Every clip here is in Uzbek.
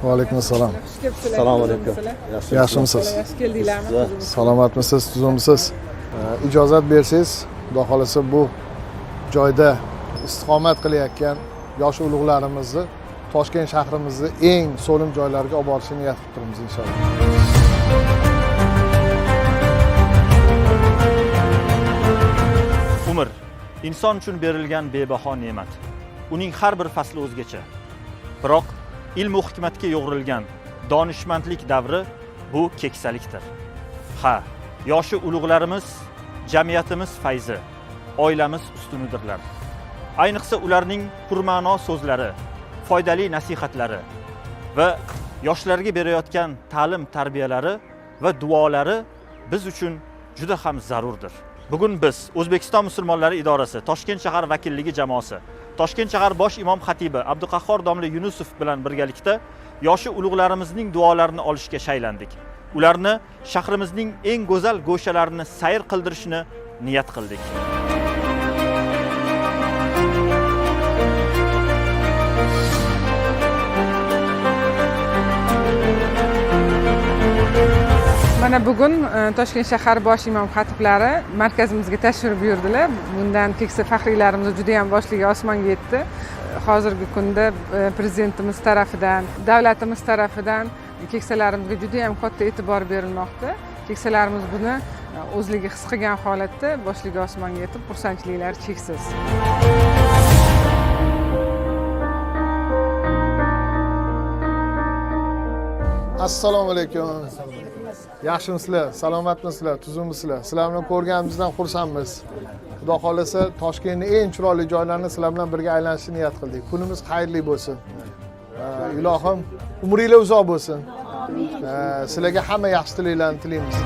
Va alaykum assalom. Assalomu alaykum. Yaxshimisiz? Yaxshi keldinglarmi? Salomatmisiz, tuzumisiz? İcazat bersangiz, xudo xolasa bu joyda istiqomat qilayotgan yosh ulug'larimizni Toshkent shahrimizni eng so'lim joylarga olib borishni niyat qilib turibmiz inshaalloh. Umr inson uchun berilgan bebaho ne'mat. Uning har bir fasli o'zgacha. Biroq ilm va hikmatga yo'g'rilgan donishmandlik davri bu keksalikdir. Ha, yoshi ulug'larimiz jamiyatimiz fayzi, oilamiz ustunidirlar. Ayniqsa ularning purma'no so'zlari, foydali nasihatlari va yoshlarga berayotgan ta'lim tarbiyalari va duolari biz uchun juda ham zarurdir. Bugun biz O'zbekiston musulmonlari idorasi Toshkent shahar vakilligi jamoasi, Toshkent shahar bosh imom xatibi Abduqahhor domla Yunusov bilan birgalikda yoshi ulug'larimizning duolarini olishga shaylandik. Ularni shahrimizning eng go'zal go'shalarini sayr qildirishni niyat qildik. Mana bugun Toshkent shahar bosh imom xatiblari markazimizga tashrif buyurdilar. Bundan keksa faxriylarimiz juda ham boshligi osmonga yetdi. Hozirgi kunda prezidentimiz tarafidan, davlatimiz tarafidan keksalarimizga juda ham katta e'tibor berilmoqda. Keksalarimiz buni o'zligi his qilgan holatda boshligi osmonga yetib, xursandchiliklari cheksiz. Assalomu alaykum. Yaxshimisizlar, salomatmisizlar, tuzummisizlar? Sizlar bilan ko'rganimizdan xursandmiz. Xudo xolasa Toshkentning eng chiroyli joylarini sizlar bilan birga aylanishni niyat qildik. Kunimiz xayrli bo'lsin. Ilohim umringlar uzoq bo'lsin. Sizlarga hamma yaxshi tilaklarni tilaymiz.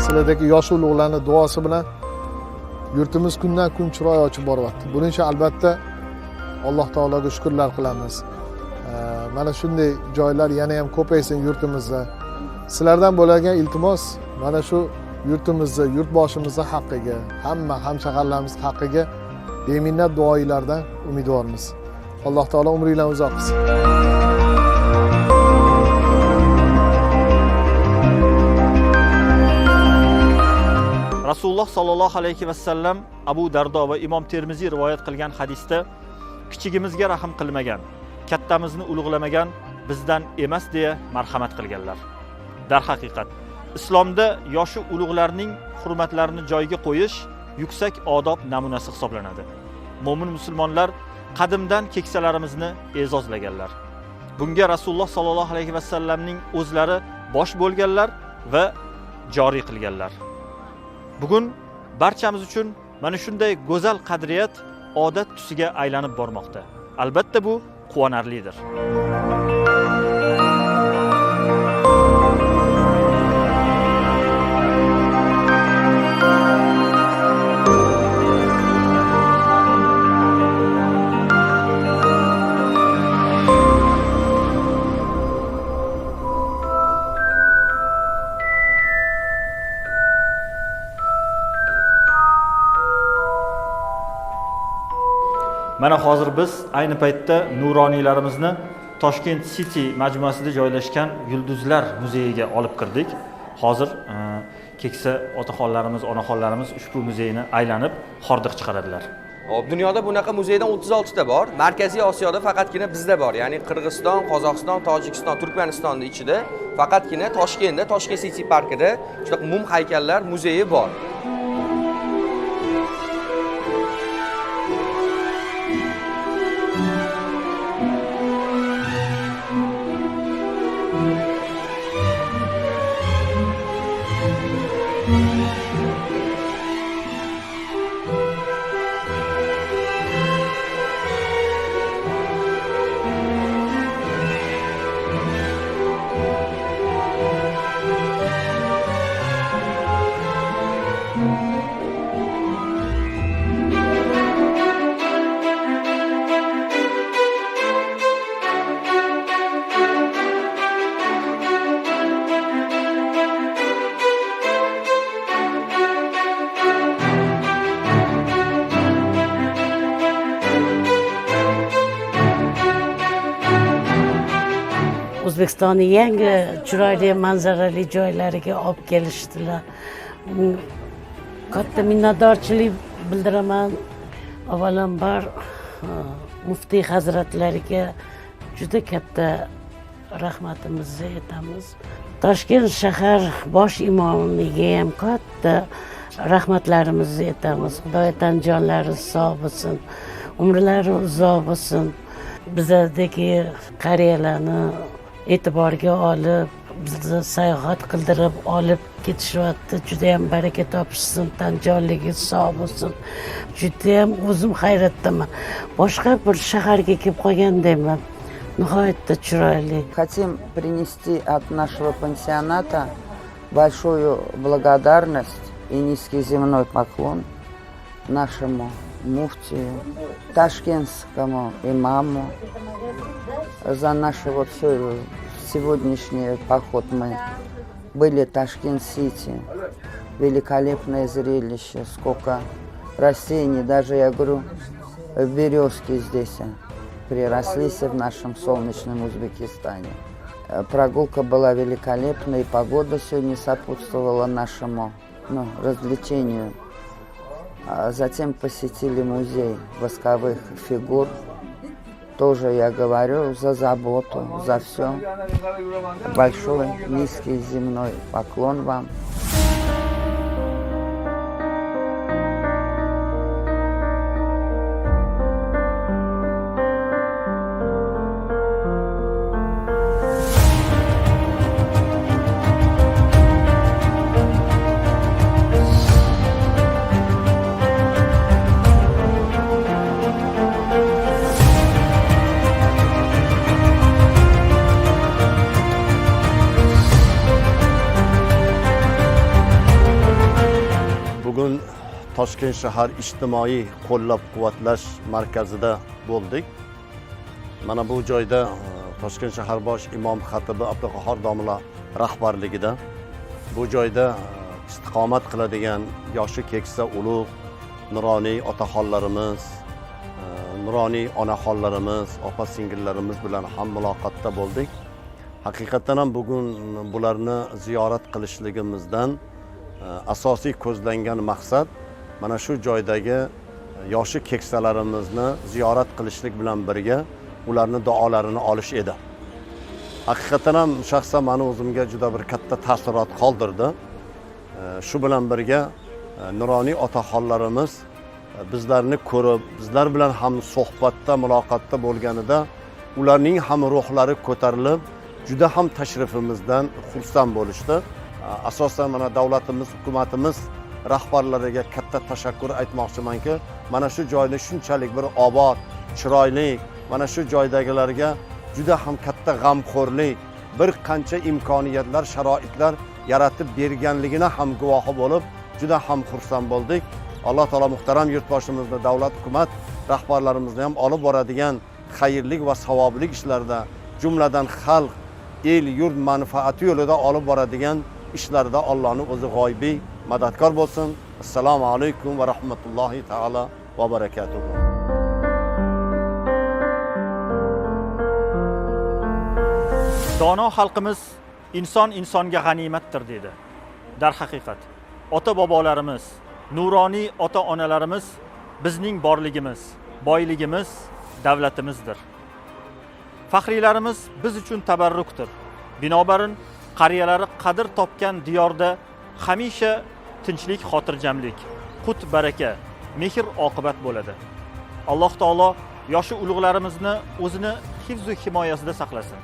Sizlardagi yosh ulug'larning duosi bilan yurtimiz kundan kun chiroy ochib boryapti. Buning uchun albatta Alloh taologa shukrlar qilamiz. Mana shunday joylar yana ham ko'paysin yurtimizda. Sizlardan bo'ladigan iltimos mana shu yurtimizni, yurtboshimizni haqqiga, hamma hamshaharlarimiz haqqiga beminnat duolardan umidvormiz. Alloh taolo umringlarni uzoq qilsin. Rasululloh sallallohu alayhi va sallam Abu Dardo va Imom Termiziy rivoyat qilgan hadisda kichigimizga rahm qilmagan, kattamizni ulug'lamagan bizdan emas deya marhamat qilganlar. Darhaqiqat, islomda yoshi ulug'larning hurmatlarini joyiga qo'yish yuksak odob namunasi hisoblanadi. Mo'min musulmonlar qadimdan keksalarimizni e'zozlaganlar. Bunga Rasululloh sallallohu alayhi va sallamning o'zlari bosh bo'lganlar va joriy qilganlar. Bugun barchamiz uchun mana shunday go'zal qadriyat odat tusiga aylanib bormoqda. Albatta bu quvonarlidir. Mana hozir biz ayni paytda nuroniylarimizni Toshkent City majmuasida joylashgan Yulduzlar muzeyiga olib kirdik. Hozir keksa otaxonlarimiz, onaxonlarimiz ushbu muzeyni aylanib hordiq chiqaradilar. Dunyoda bunaqa muzeydan 36 ta bor. Markaziy Osiyoda faqatgina bizda bor. Ya'ni Qirg'iziston, Qozog'iston, Tojikiston, Turkmanistonning ichida faqatgina Toshkentda, Toshkent City parkida shunaqa mum haykallar muzeyi bor. O'zbekistonning yangi chiroyli manzarali joylariga olib kelishdilar. Katta minnatdorchilik bildiraman. Avvalambor muftiy hazratlariga juda katta rahmatimizni aytamiz. Toshkent shahar bosh imomiga ham katta rahmatlarimizni aytamiz. Xudoydan jonlari sog' bo'lsin, umrlari uzoq bo'lsin. Bizdagi qariyalarni e'tiborga olib, bizni sayohat qildirib olib ketishyapti. Juda ham baraka topishsin, tan jonligi sog' bo'lsin. Juda ham o'zim hayratdaman. Boshqa bir shaharga kelib qolgandayman. Nihoyatda chiroyli. Хотим принести от нашего пансионата большую благодарность и низкий земной поклон нашему муфтию, ташкентскому имаму за наш вот сегодняшний поход. Мы были в Ташкент-Сити, великолепное зрелище, сколько растений, даже я говорю, березки здесь прирослись в нашем солнечном Узбекистане. Прогулка была великолепная, и погода сегодня сопутствовала нашему развлечению. Затем посетили музей восковых фигур. Тоже я говорю за заботу, за все. Большой низкий земной поклон вам. Bugun Toshkent shahar ijtimoiy qo'llab-quvvatlash markazida bo'ldik. Mana bu joyda Toshkent shahar bosh imom xatibi Abduqahhor domla rahbarligida bu joyda istiqomat qiladigan yoshi keksa ulug' nuroniy otaxonlarimiz, nuroniy onaxonlarimiz, opa-singillarimiz bilan ham muloqotda bo'ldik. Haqiqatan ham bugun bularni ziyorat qilishligimizdan asosiy ko'zlangan maqsad mana shu joydagi yoshi keksalarimizni ziyorat qilishlik bilan birga ularni duolarini olish edi. Haqiqatan ham shaxsan meni o'zimga juda bir katta taassurot qoldirdi. Shu bilan birga nuroniy otaxonlarimiz bizlarni ko'rib, bizlar bilan ham suhbatda, muloqotda bo'lganida ularning ham ruhlari ko'tarilib, juda ham tashrifimizdan xursand bo'lishdi. Asosan mana davlatimiz, hukumatimiz rahbarlariga katta tashakkur aytmoqchimanki, mana shu joyni shunchalik bir obod, chiroyli, mana shu joydagilarga juda ham katta g'amxo'rlik, bir qancha imkoniyatlar, sharoitlar yaratib berganligini ham guvohi bo'lib, juda ham xursand bo'ldik. Alloh taolo muhtaram yurtboshimizni, davlat, hukumat rahbarlarimizni ham olib boradigan xayrli va savobli ishlarda, jumladan xalq, el, yurt manfaati yo'lida olib boradigan ishlarda Allohning o'zi g'oyibiy madadkor bo'lsin. Assalomu alaykum va rahmatullohi taala va barakatuh. Dono xalqimiz inson insonga g'animatdir dedi. Darhaqiqat, ota-bobolarimiz, nuroniy ota-onalarimiz bizning borligimiz, boyligimiz, davlatimizdir. Faxriylarimiz biz uchun tabarrukdir. Binobarin qariyalari qadr topgan diyorda hamisha tinchlik, xotirjamlik, qut baraka, mehr oqibat bo'ladi. Alloh taolo yoshi ulug'larimizni o'zini hifz va himoyasida saqlasin.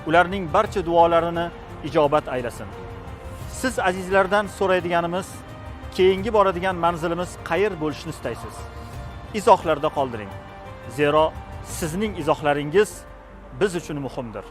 Ularning barcha duolarini ijobat aylasin. Siz azizlardan so'raydiganimiz, keyingi boradigan manzilimiz qayer bo'lishini istaysiz? Izohlarda qoldiring. Zero sizning izohlaringiz biz uchun muhimdir.